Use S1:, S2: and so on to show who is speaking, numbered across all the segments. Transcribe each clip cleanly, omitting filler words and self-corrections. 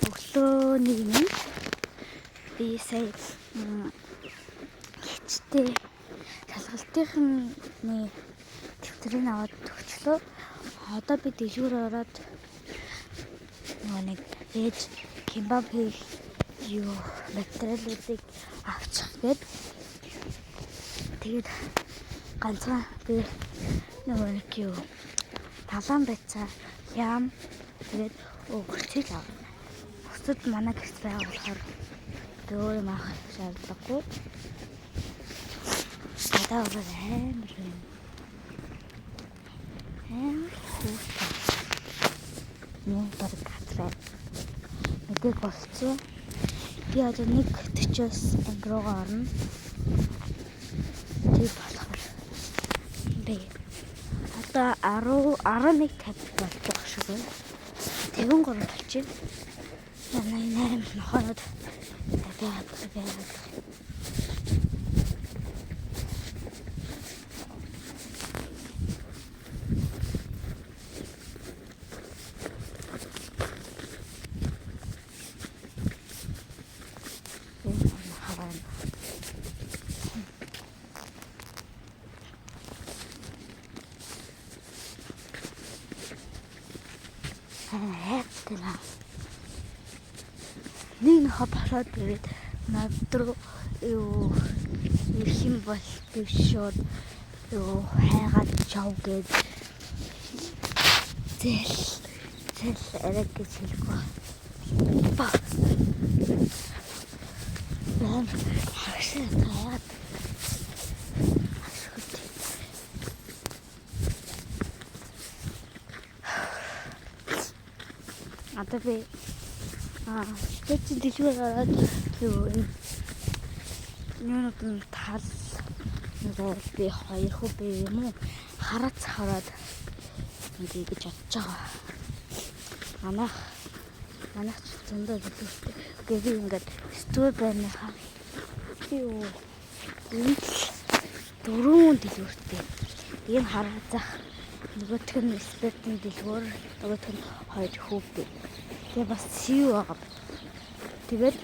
S1: өглөөний минь би сая хичтэй шалгалтынхны дэвтрийг аваад төгчлөө. Одоо би дэлгүүр ороод нэг ээж кимбаб хийх материалуудыг авчих гээд тэгээд ганцхан би нэг талан байцаа ям тэгээд өгөрчил ав. Бусад манай гэрт байгаа болохоор би өөр юм авах шаардлагагүй. Одоо бол амар хүүтэй. Нэг бараг хатраа. Мэдэг болчихсон. Би одоо 1:40-оос анги руугаа орно. Тийм болохоор би одоо 11:50 болж шиг байна. 53 болчихно. Манай нэрм нохонод байгаад. Нэг хапраад ирээд надруу ирэх юм бол бишод хайгаад чав гээд зэл арай гэж хэлэхгүй. Бам хашаа таад одоо би тэцэн дэлгүүр ороод юунууд нь тал би 2 хүү би юм уу харац хараад ингэж бодож байгаа. Манайх зөндөө дэлгүүртэй. Би ингээд студ байна хаа. Энд 4 дэлгүүртэй. Ийм хараацах нөгөөх нь спектэн дэлгүүр, нөгөөх нь 2 хүү би. Тэгээ бас сив байгаа. Тэгээд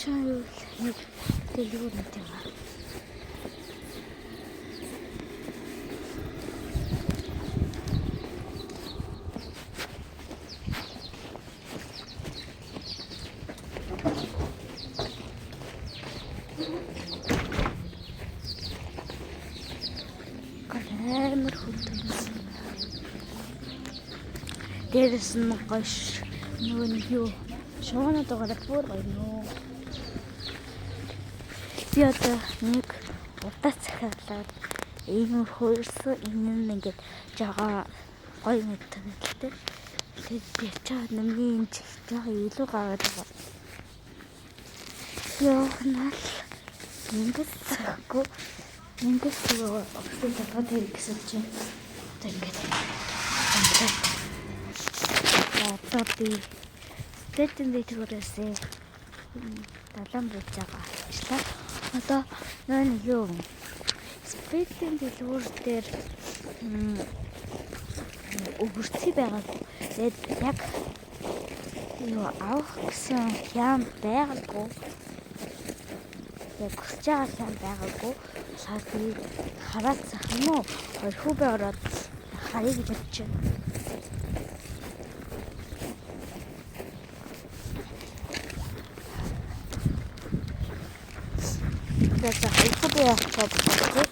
S1: чаа юу нэг дэлгүүр нэг юм. Амар хөтөн. Дээрээс нь гош нөгөө юу шуунаад байгаа бүр гоё. Би одоо нэг удаа цахиалаад ийм хөрсөн энэ ингээд жага гоё мэдтэй. Тэгээд би чаа нэмгийн жаа илүү гараад байгаа. Яахнаа ингээд цахгүй ингээд огтэн татаад ирэх гэсэн чинь одоо ингээд одоо би тэтгэн дээгүүрээсээ далан бууж байгаа ажиллаа. Одоо нэг юу спектэн дэлгүүр дээр өгөрцөй байгаа. Тэгээд яг юу авах гэсэн юм байгаагүй. Яг хүсэж байгаа юм байгаагүй. Саад би хараацах юм уу? Хүү ороод харъя гэж бодож байна. 그래서 유튜브에 접속해